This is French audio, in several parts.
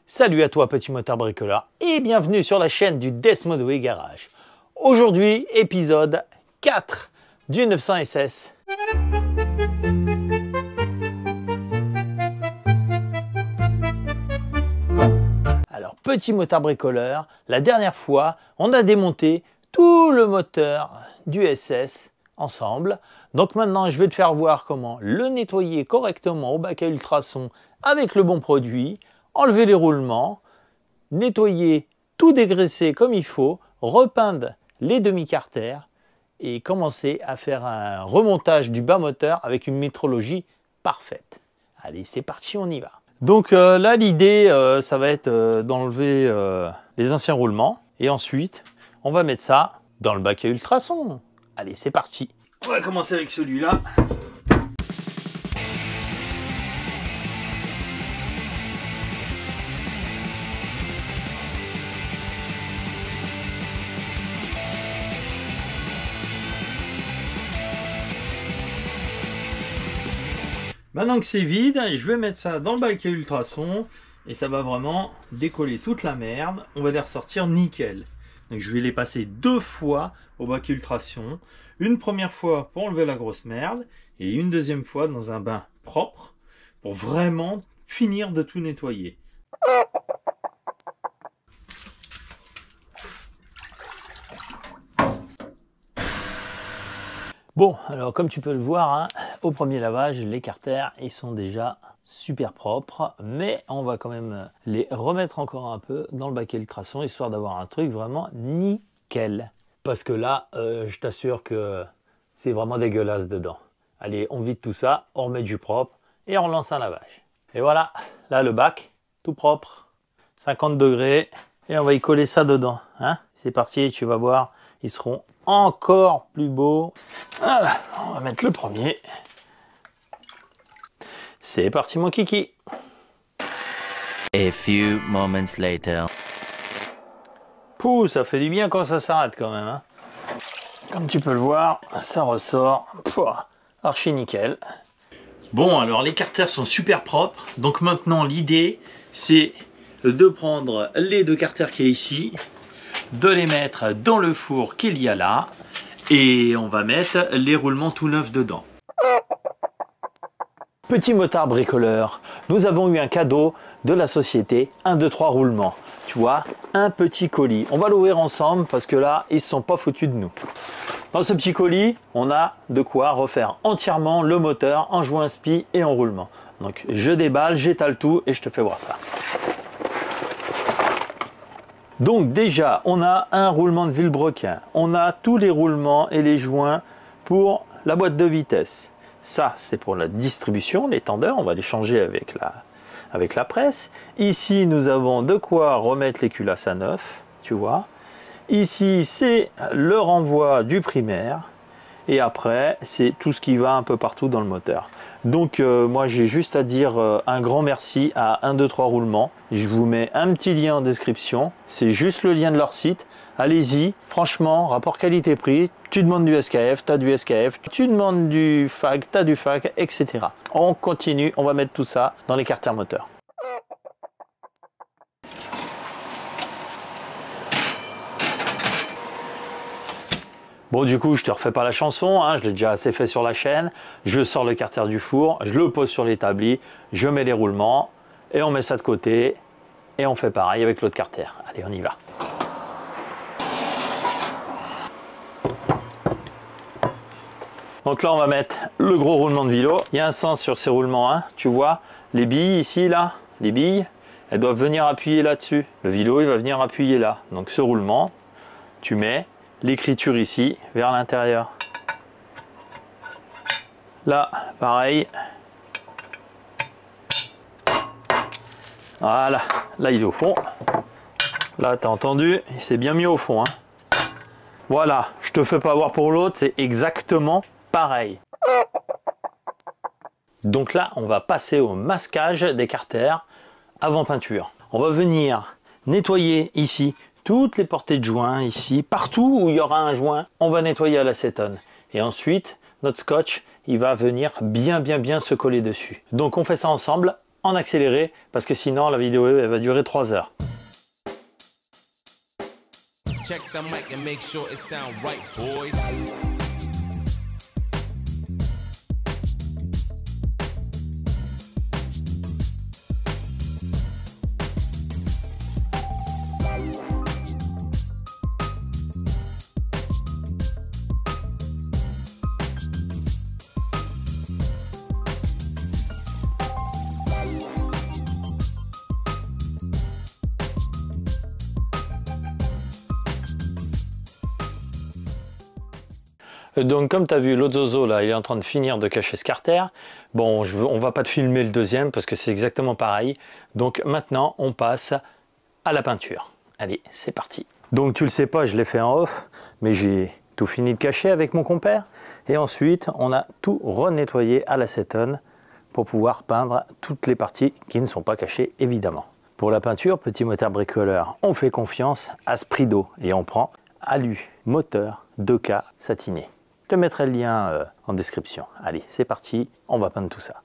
Salut à toi petit motard bricoleur et bienvenue sur la chaîne du Desmodoué Garage. Aujourd'hui, épisode 4 du 900 SS. Alors petit motard bricoleur, la dernière fois, on a démonté tout le moteur du SS ensemble. Donc maintenant, je vais te faire voir comment le nettoyer correctement au bac à ultrasons avec le bon produit. Enlever les roulements, nettoyer, tout dégraisser comme il faut, repeindre les demi-carters et commencer à faire un remontage du bas moteur avec une métrologie parfaite. Allez, c'est parti, on y va. Donc là, l'idée, ça va être d'enlever les anciens roulements et ensuite, on va mettre ça dans le bac à ultrasons. Allez, c'est parti. On va commencer avec celui-là. Maintenant que c'est vide, je vais mettre ça dans le bac à ultrasons et ça va vraiment décoller toute la merde. On va les ressortir nickel. Donc je vais les passer 2 fois au bac à ultrasons. Une première fois pour enlever la grosse merde et une deuxième fois dans un bain propre pour vraiment finir de tout nettoyer. Bon, alors comme tu peux le voir, hein, au premier lavage, les carters, ils sont déjà super propres, mais on va quand même les remettre encore un peu dans le bac à ultrasons, histoire d'avoir un truc vraiment nickel. Parce que là, je t'assure que c'est vraiment dégueulasse dedans. Allez, on vide tout ça, on remet du propre et on lance un lavage. Et voilà, là le bac, tout propre, 50 degrés, et on va y coller ça dedans. Hein. C'est parti, tu vas voir, ils seront encore plus beau. Voilà, on va mettre le premier. C'est parti mon kiki. A few moments later. Pouh, ça fait du bien quand ça s'arrête quand même. Hein. Comme tu peux le voir, ça ressort. Pouah, archi nickel. Bon, alors les carters sont super propres. Donc maintenant, l'idée, c'est de prendre les 2 carters qu'il y a ici, de les mettre dans le four qu'il y a là et on va mettre les roulements tout neufs dedans. Petit motard bricoleur, nous avons eu un cadeau de la société 1, 2, 3 roulements. Tu vois, un petit colis. On va l'ouvrir ensemble parce que là, ils ne se sont pas foutus de nous. Dans ce petit colis, on a de quoi refaire entièrement le moteur en joint spi et en roulement. Donc je déballe, j'étale tout et je te fais voir ça. Donc déjà, on a un roulement de vilebrequin, on a tous les roulements et les joints pour la boîte de vitesse. Ça, c'est pour la distribution, les tendeurs, on va les changer avec la presse. Ici, nous avons de quoi remettre les culasses à neuf, tu vois. Ici, c'est le renvoi du primaire. Et après, c'est tout ce qui va un peu partout dans le moteur. Donc moi j'ai juste à dire un grand merci à 1, 2, 3 roulements. Je vous mets un petit lien en description. C'est juste le lien de leur site. Allez-y, franchement, rapport qualité-prix. Tu demandes du SKF, tu as du SKF. Tu demandes du FAG, tu as du FAG, etc. On continue, on va mettre tout ça dans les carters moteurs. Bon, du coup, je te refais pas la chanson, hein, je l'ai déjà assez fait sur la chaîne. Je sors le carter du four, je le pose sur l'établi, je mets les roulements et on met ça de côté et on fait pareil avec l'autre carter. Allez, on y va. Donc là, on va mettre le gros roulement de vélo. Il y a un sens sur ces roulements, hein, tu vois, les billes ici, là, les billes, elles doivent venir appuyer là-dessus. Le vélo, il va venir appuyer là. Donc ce roulement, tu mets l'écriture ici vers l'intérieur. Là pareil, voilà, là il est au fond, là tu as entendu, il s'est bien mis au fond, hein. Voilà, je te fais pas voir pour l'autre, c'est exactement pareil. Donc là on va passer au masquage des carters avant peinture. On va venir nettoyer ici toutes les portées de joints ici, partout où il y aura un joint, on va nettoyer à l'acétone. Et ensuite, notre scotch, il va venir bien se coller dessus. Donc on fait ça ensemble en accéléré parce que sinon la vidéo elle va durer 3 heures. Check the mic and make sure it sound right, boys. Donc comme tu as vu, l'autre zozo là, il est en train de finir de cacher ce carter. Bon, on va pas te filmer le deuxième parce que c'est exactement pareil. Donc maintenant, on passe à la peinture. Allez, c'est parti. Donc tu le sais pas, je l'ai fait en off, mais j'ai tout fini de cacher avec mon compère. Et ensuite, on a tout renettoyé à l'acétone pour pouvoir peindre toutes les parties qui ne sont pas cachées, évidemment. Pour la peinture, petit moteur bricoleur, on fait confiance à Sprido et on prend Alu moteur 2K satiné. Je te mettrai le lien en description. Allez, c'est parti, on va peindre tout ça.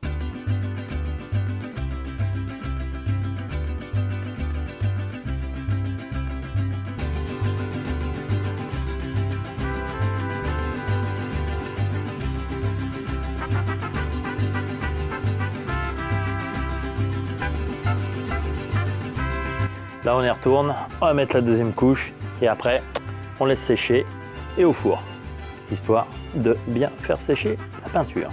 Là, on y retourne, on va mettre la deuxième couche et après, on laisse sécher et au four, histoire de bien faire sécher la peinture.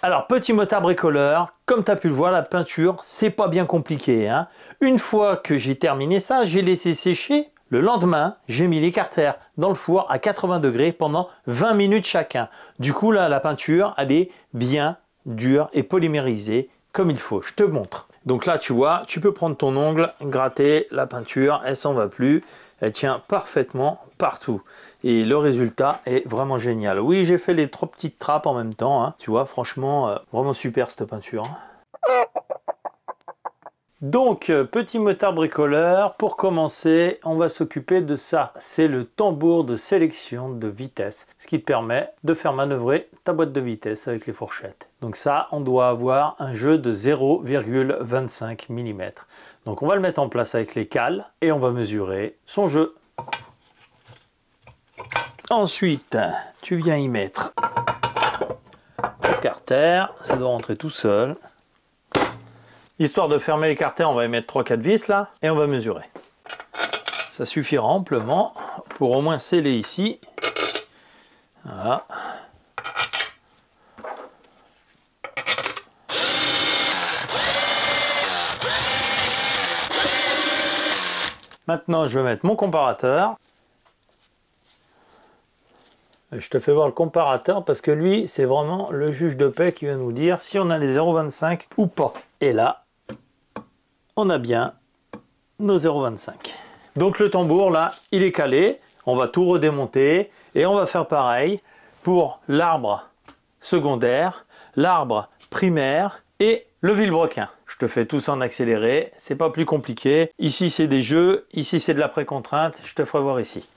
Alors, petit motard bricoleur, comme tu as pu le voir, la peinture, c'est pas bien compliqué, hein. Une fois que j'ai terminé ça, j'ai laissé sécher. Le lendemain, j'ai mis les carters dans le four à 80 degrés pendant 20 minutes chacun. Du coup, là, la peinture, elle est bien dure et polymérisée comme il faut. Je te montre. Donc là, tu vois, tu peux prendre ton ongle, gratter la peinture, elle s'en va plus. Elle tient parfaitement partout. Et le résultat est vraiment génial. Oui, j'ai fait les 3 petites trappes en même temps, hein. Tu vois, franchement, vraiment super cette peinture, hein. Donc, petit motard bricoleur, pour commencer, on va s'occuper de ça. C'est le tambour de sélection de vitesse, ce qui te permet de faire manœuvrer ta boîte de vitesse avec les fourchettes. Donc ça, on doit avoir un jeu de 0,25 mm. Donc on va le mettre en place avec les cales et on va mesurer son jeu. Ensuite, tu viens y mettre le carter, ça doit rentrer tout seul. Histoire de fermer les carters, on va y mettre 3-4 vis là et on va mesurer. Ça suffira amplement pour au moins sceller ici. Voilà. Maintenant, je vais mettre mon comparateur. Je te fais voir le comparateur parce que lui, c'est vraiment le juge de paix qui va nous dire si on a les 0,25 ou pas. Et là, on a bien nos 0,25. Donc le tambour, là, il est calé. On va tout redémonter et on va faire pareil pour l'arbre secondaire, l'arbre primaire et le vilebrequin. Je te fais tout ça en accéléré, c'est pas plus compliqué. Ici, c'est des jeux, ici, c'est de la précontrainte. Je te ferai voir ici.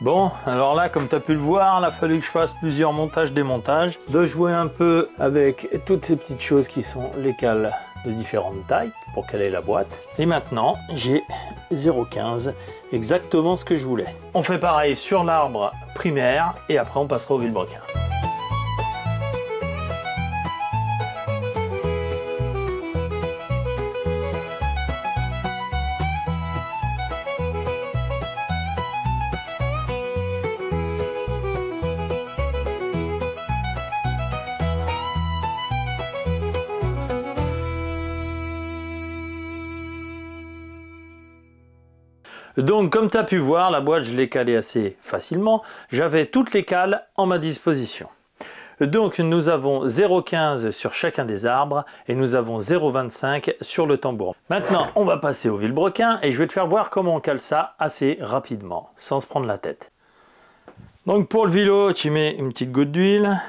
Bon, alors là, comme tu as pu le voir, il a fallu que je fasse plusieurs montages-démontages, de jouer un peu avec toutes ces petites choses qui sont les cales de différentes tailles pour caler la boîte. Et maintenant, j'ai 0,15, exactement ce que je voulais. On fait pareil sur l'arbre primaire et après on passera au vilebrequin. Donc comme tu as pu voir, la boîte je l'ai calée assez facilement. J'avais toutes les cales en ma disposition. Donc nous avons 0,15 sur chacun des arbres et nous avons 0,25 sur le tambour. Maintenant on va passer au vilebrequin et je vais te faire voir comment on cale ça assez rapidement, sans se prendre la tête. Donc pour le vilo, tu mets une petite goutte d'huile.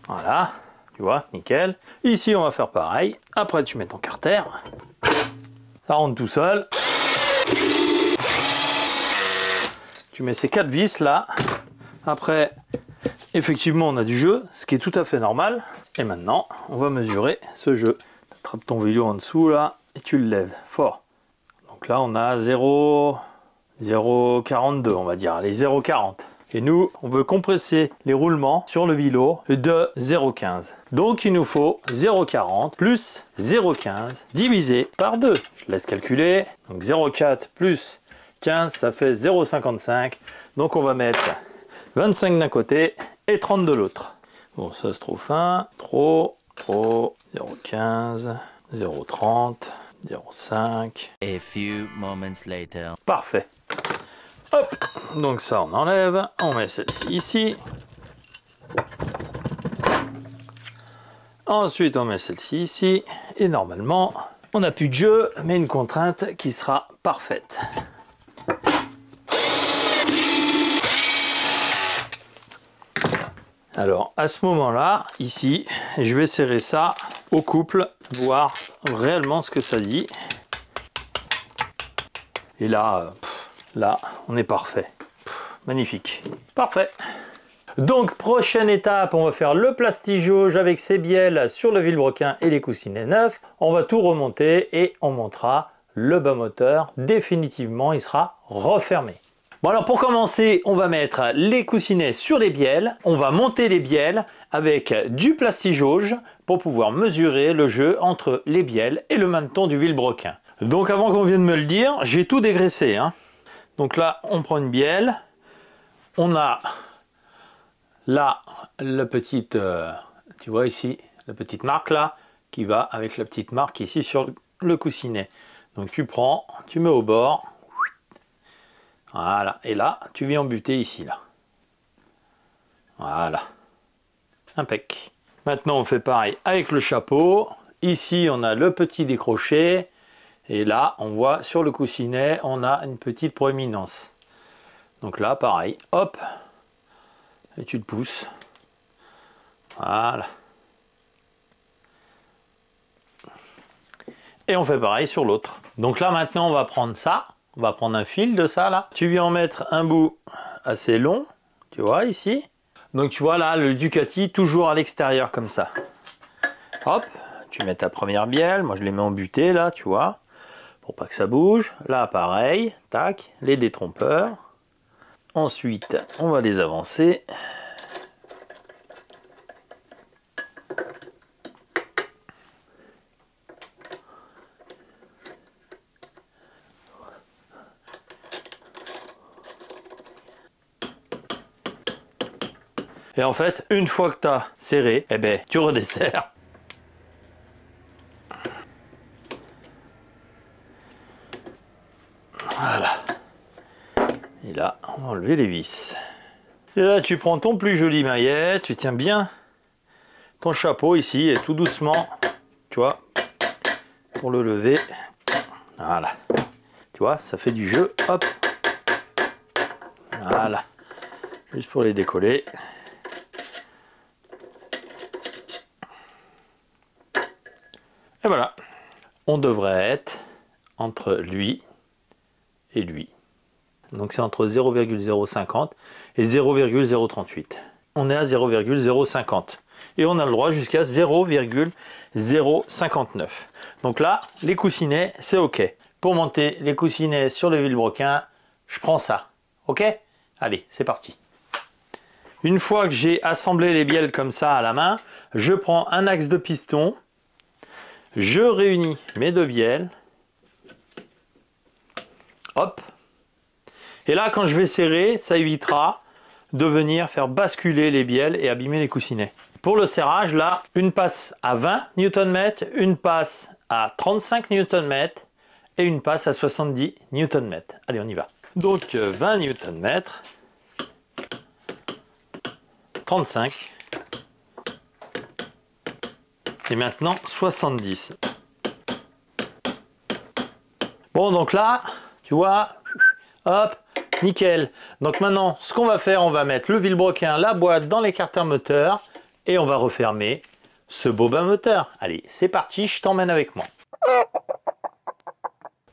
Voilà, tu vois, nickel. Ici on va faire pareil. Après tu mets ton carter. Ça rentre tout seul. Tu mets ces 4 vis là. Après, effectivement, on a du jeu, ce qui est tout à fait normal. Et maintenant, on va mesurer ce jeu. Tu attrapes ton vélo en dessous là et tu le lèves fort. Donc là, on a 0,42, on va dire. Allez, 0,40. Et nous, on veut compresser les roulements sur le vélo de 0,15. Donc, il nous faut 0,40 plus 0,15 divisé par 2. Je laisse calculer. Donc, 0,4 plus 15, ça fait 0,55. Donc on va mettre 25 d'un côté et 30 de l'autre. Bon, ça c'est trop fin. Trop, 0,15, 0,30, 0,5. A few moments later. Parfait. Hop, donc ça on enlève. On met celle-ci ici. Ensuite on met celle-ci ici. Et normalement, on n'a plus de jeu, mais une contrainte qui sera parfaite. Alors à ce moment-là, ici, je vais serrer ça au couple, voir réellement ce que ça dit. Et là, là, on est parfait. Magnifique. Parfait. Donc prochaine étape, on va faire le plastigauge avec ses bielles sur le vilebrequin et les coussinets neufs. On va tout remonter et on montera le bas moteur. Définitivement, il sera refermé. Bon alors pour commencer, on va mettre les coussinets sur les bielles. On va monter les bielles avec du plastigauge pour pouvoir mesurer le jeu entre les bielles et le maneton du vilebrequin. Donc avant qu'on vienne me le dire, j'ai tout dégraissé, hein. Donc là, on prend une bielle. On a là la petite, tu vois ici, la petite marque là, qui va avec la petite marque ici sur le coussinet. Donc tu prends, tu mets au bord. Voilà, et là, tu viens embuter ici, là. Voilà. Impec. Maintenant, on fait pareil avec le chapeau. Ici, on a le petit décroché. Et là, on voit sur le coussinet, on a une petite proéminence. Donc là, pareil, hop. Et tu le pousses. Voilà. Et on fait pareil sur l'autre. Donc là, maintenant, on va prendre ça. On va prendre un fil de ça là. Tu viens en mettre un bout assez long, tu vois ici. Donc tu vois là le Ducati toujours à l'extérieur comme ça. Hop, tu mets ta première bielle. Moi je les mets en butée là, tu vois, pour pas que ça bouge. Là pareil, tac, les détrompeurs. Ensuite on va les avancer. Et en fait, une fois que tu as serré, eh ben, tu redesserres. Voilà. Et là, on va enlever les vis. Et là, tu prends ton plus joli maillet, tu tiens bien ton chapeau ici et tout doucement, tu vois, pour le lever. Voilà. Tu vois, ça fait du jeu. Hop. Voilà. Juste pour les décoller. Et voilà, on devrait être entre lui et lui. Donc c'est entre 0,050 et 0,038. On est à 0,050. Et on a le droit jusqu'à 0,059. Donc là, les coussinets, c'est OK. Pour monter les coussinets sur le vilebrequin, je prends ça. OK? Allez, c'est parti. Une fois que j'ai assemblé les bielles comme ça à la main, je prends un axe de piston. Je réunis mes deux bielles. Hop. Et là, quand je vais serrer, ça évitera de venir faire basculer les bielles et abîmer les coussinets. Pour le serrage, là, une passe à 20 Nm, une passe à 35 Nm et une passe à 70 Nm. Allez, on y va. Donc 20 Nm, 35 et maintenant 70. Bon, donc là, tu vois, hop, nickel. Donc maintenant, ce qu'on va faire, on va mettre le vilebrequin, la boîte dans l'écarteur moteur et on va refermer ce bobin moteur. Allez, c'est parti, je t'emmène avec moi.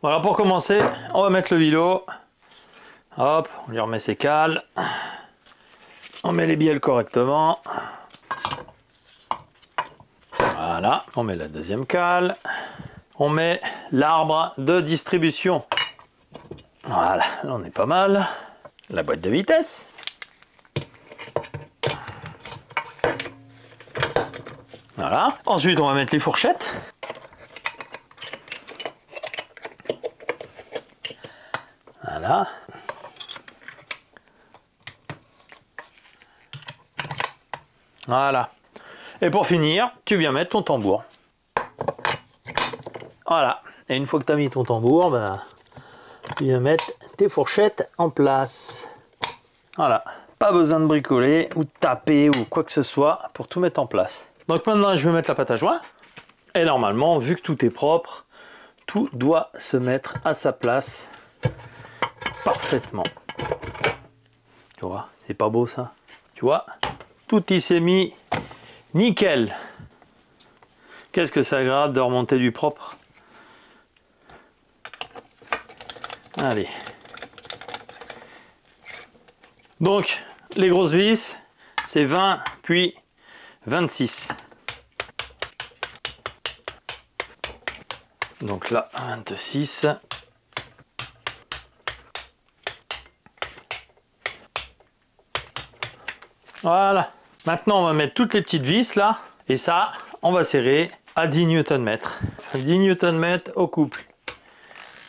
Voilà, pour commencer, on va mettre le vilo. Hop, on lui remet ses cales. On met les bielles correctement. Voilà, on met la deuxième cale. On met l'arbre de distribution. Voilà, là on est pas mal. La boîte de vitesse. Voilà. Ensuite, on va mettre les fourchettes. Voilà. Voilà. Et pour finir, tu viens mettre ton tambour. Voilà. Et une fois que tu as mis ton tambour, ben, tu viens mettre tes fourchettes en place. Voilà. Pas besoin de bricoler ou de taper ou quoi que ce soit pour tout mettre en place. Donc maintenant, je vais mettre la pâte à joint. Et normalement, vu que tout est propre, tout doit se mettre à sa place parfaitement. Tu vois, c'est pas beau ça? Tu vois, tout y s'est mis nickel. Qu'est-ce que c'est agréable de remonter du propre. Allez. Donc, les grosses vis, c'est 20 puis 26. Donc là, 26. Voilà. Maintenant, on va mettre toutes les petites vis là. Et ça, on va serrer à 10 Nm. 10 Nm au couple.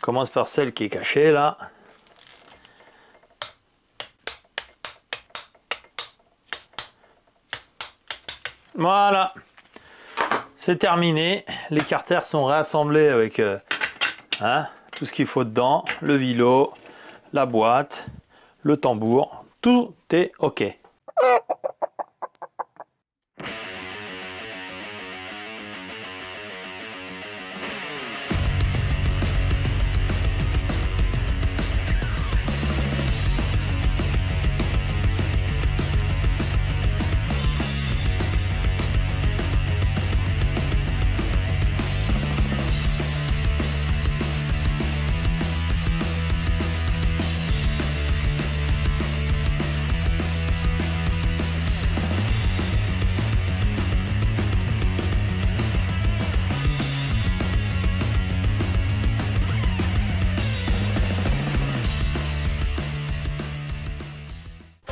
On commence par celle qui est cachée là. Voilà. C'est terminé. Les carters sont réassemblés avec tout ce qu'il faut dedans. Le vilo, la boîte, le tambour. Tout est OK.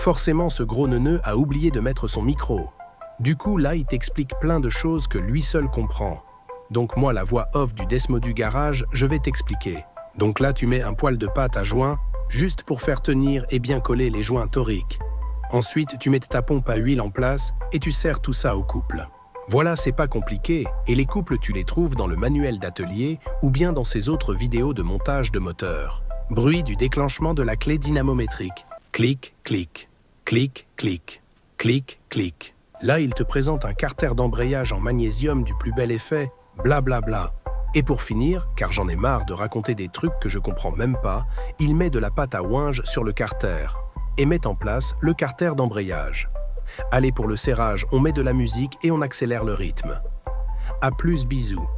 Forcément, ce gros neuneu a oublié de mettre son micro. Du coup, là, il t'explique plein de choses que lui seul comprend. Donc moi, la voix off du Desmo du garage, je vais t'expliquer. Donc là, tu mets un poil de pâte à joint, juste pour faire tenir et bien coller les joints toriques. Ensuite, tu mets ta pompe à huile en place et tu serres tout ça au couple. Voilà, c'est pas compliqué, et les couples, tu les trouves dans le manuel d'atelier ou bien dans ces autres vidéos de montage de moteur. Bruit du déclenchement de la clé dynamométrique. Clic, clic. Clic, clic, clic, clic. Là, il te présente un carter d'embrayage en magnésium du plus bel effet, blablabla. Bla bla. Et pour finir, car j'en ai marre de raconter des trucs que je comprends même pas, il met de la pâte à ouinge sur le carter et met en place le carter d'embrayage. Allez, pour le serrage, on met de la musique et on accélère le rythme. À plus, bisous.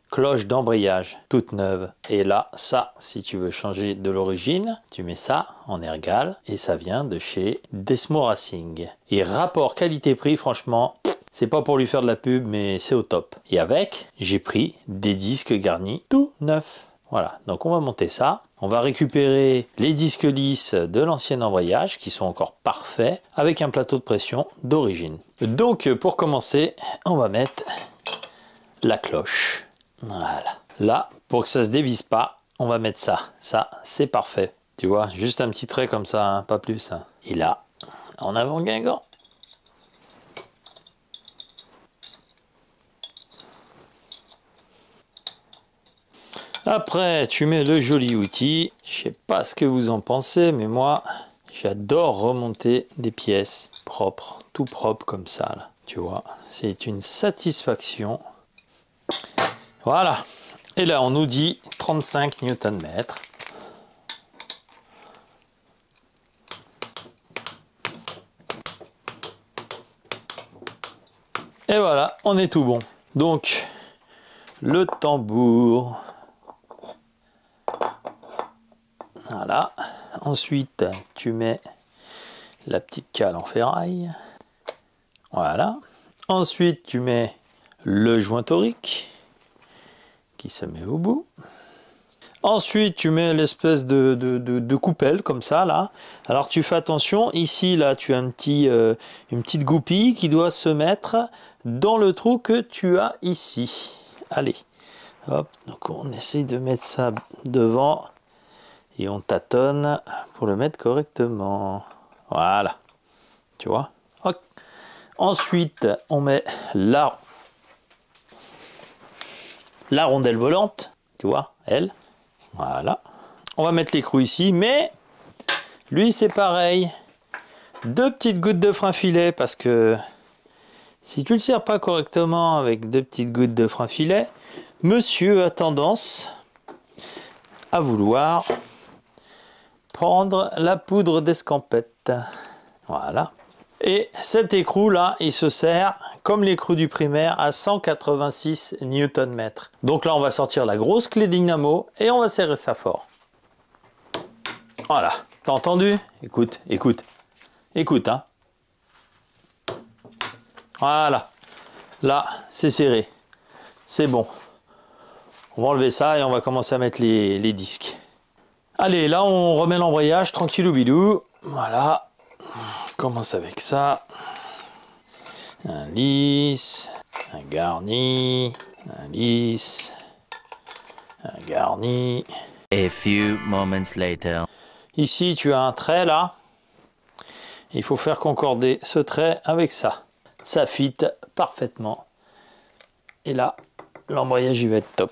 Cloche d'embrayage toute neuve. Et là, ça, si tu veux changer de l'origine, tu mets ça en Ergal et ça vient de chez Desmo Racing. Et rapport qualité-prix, franchement, c'est pas pour lui faire de la pub, mais c'est au top. Et avec, j'ai pris des disques garnis tout neufs. Voilà, donc on va monter ça. On va récupérer les disques lisses de l'ancien embrayage qui sont encore parfaits avec un plateau de pression d'origine. Donc pour commencer, on va mettre la cloche. Voilà. Là, pour que ça se dévisse pas, on va mettre ça. Ça, c'est parfait. Tu vois, juste un petit trait comme ça, hein, pas plus. Hein. Et là, en avant Guingamp. Après, tu mets le joli outil. Je sais pas ce que vous en pensez, mais moi, j'adore remonter des pièces propres, tout propre comme ça, là. Tu vois, c'est une satisfaction. Voilà. Et là, on nous dit 35 Nm. Et voilà, on est tout bon. Donc, le tambour. Voilà. Ensuite, tu mets la petite cale en ferraille. Voilà. Ensuite, tu mets le joint torique qui se met au bout. Ensuite, tu mets l'espèce de coupelle comme ça, là. Alors, tu fais attention. Ici, là, tu as une petite goupille qui doit se mettre dans le trou que tu as ici. Allez. Hop. Donc, on essaye de mettre ça devant. Et on tâtonne pour le mettre correctement. Voilà. Tu vois? Okay. Ensuite, on met la rondelle volante. Tu vois? Elle. Voilà. On va mettre l'écrou ici. Mais lui, c'est pareil. 2 petites gouttes de frein filet. Parce que si tu ne le sers pas correctement avec 2 petites gouttes de frein filet, monsieur a tendance à vouloir prendre la poudre d'escampette. Voilà. Et cet écrou là, il se sert comme l'écrou du primaire à 186 Nm. Donc là, on va sortir la grosse clé dynamo et on va serrer ça fort. Voilà. T'as entendu? Écoute, écoute. Écoute, hein. Voilà. Là, c'est serré. C'est bon. On va enlever ça et on va commencer à mettre les disques. Allez, là on remet l'embrayage, tranquillou bidou. Voilà, on commence avec ça. Un lisse, un garni, un lisse, un garni. A few moments later. Ici tu as un trait là. Il faut faire concorder ce trait avec ça. Ça fit parfaitement. Et là, l'embrayage il va être top.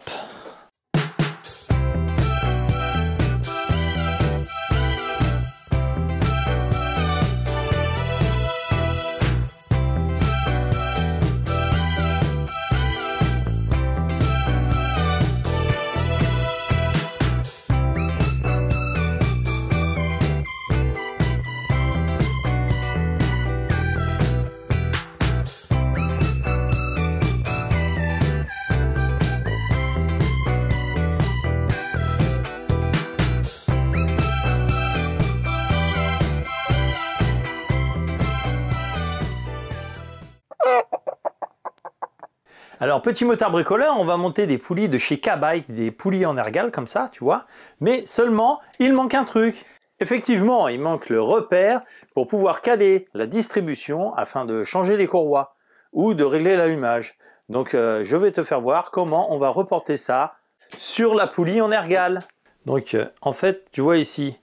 Alors, petit motard bricoleur, on va monter des poulies de chez K-Bike, des poulies en ergal comme ça, tu vois. Mais seulement, il manque un truc. Effectivement, il manque le repère pour pouvoir caler la distribution afin de changer les courroies ou de régler l'allumage. Donc, je vais te faire voir comment on va reporter ça sur la poulie en ergal. Donc, en fait, tu vois ici,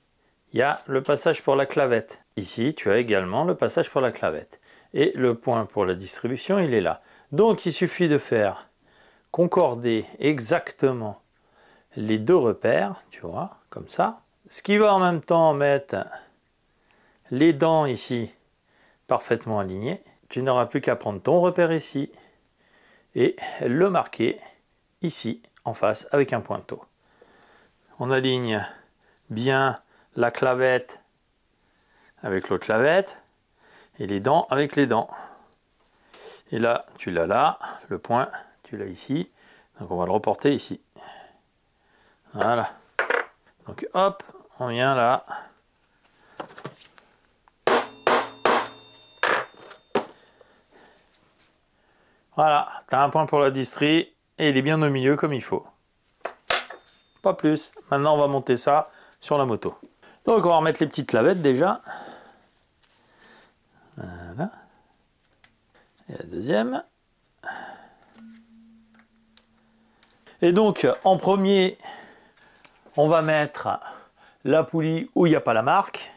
il y a le passage pour la clavette. Ici, tu as également le passage pour la clavette. Et le point pour la distribution, il est là. Donc, il suffit de faire concorder exactement les 2 repères, tu vois, comme ça. Ce qui va en même temps mettre les dents ici parfaitement alignées. Tu n'auras plus qu'à prendre ton repère ici et le marquer ici en face avec un pointeau. On aligne bien la clavette avec l'autre clavette et les dents avec les dents. Et là, tu l'as là, le point, tu l'as ici. Donc on va le reporter ici. Voilà. Donc hop, on vient là. Voilà, tu as un point pour la distri et il est bien au milieu comme il faut. pas plus. Maintenant, on va monter ça sur la moto. Donc, on va remettre les petites lavettes déjà. Voilà. Et la deuxième. Et donc, en premier, on va mettre la poulie où il n'y a pas la marque.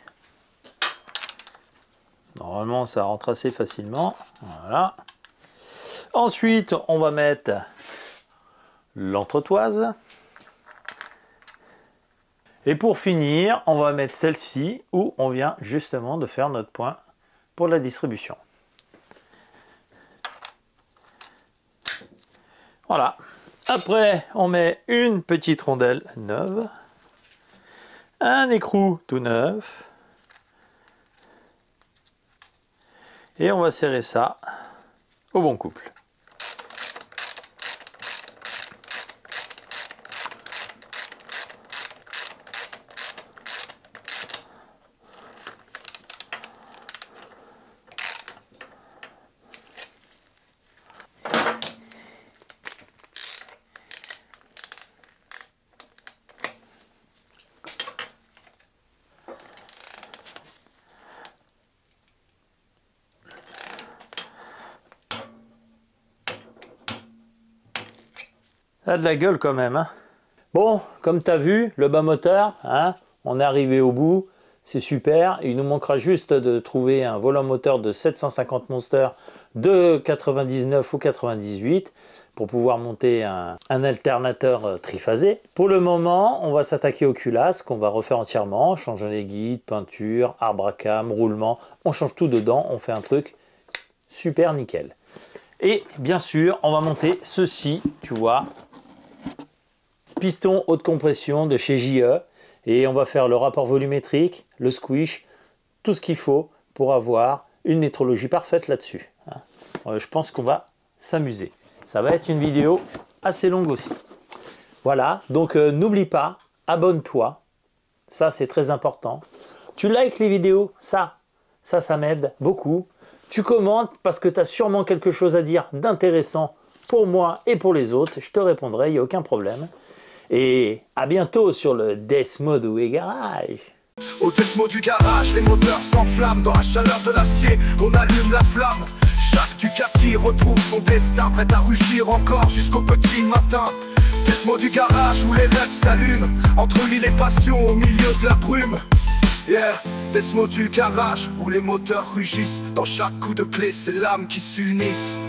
Normalement, ça rentre assez facilement. Voilà. Ensuite, on va mettre l'entretoise. Et pour finir, on va mettre celle-ci où on vient justement de faire notre point pour la distribution. Voilà. Après, on met une petite rondelle neuve, un écrou tout neuf, et on va serrer ça au bon couple. Ça a de la gueule quand même. Hein. Bon, comme tu as vu, le bas moteur, hein, on est arrivé au bout. C'est super. Il nous manquera juste de trouver un volant moteur de 750 Monster de 99 ou 98 pour pouvoir monter un alternateur triphasé. Pour le moment, on va s'attaquer aux culasses qu'on va refaire entièrement. Changer les guides, peinture, arbre à cam, roulement. On change tout dedans. On fait un truc super nickel. Et bien sûr, on va monter ceci, tu vois. Piston haute compression de chez JE et on va faire le rapport volumétrique, le squish, tout ce qu'il faut pour avoir une métrologie parfaite là-dessus. Je pense qu'on va s'amuser. Ça va être une vidéo assez longue aussi. Voilà, donc n'oublie pas, abonne-toi, ça c'est très important. Tu likes les vidéos, ça m'aide beaucoup. Tu commentes parce que tu as sûrement quelque chose à dire d'intéressant pour moi et pour les autres. Je te répondrai, il n'y a aucun problème. Et à bientôt sur le Desmo du Garage. Au Desmo du Garage, les moteurs s'enflamment. Dans la chaleur de l'acier, on allume la flamme. Chaque Ducati retrouve son destin, prêt à rugir encore jusqu'au petit matin. Desmo du Garage où les rêves s'allument, entre l'île et passion au milieu de la brume. Yeah, Desmo du Garage où les moteurs rugissent. Dans chaque coup de clé, c'est l'âme qui s'unissent.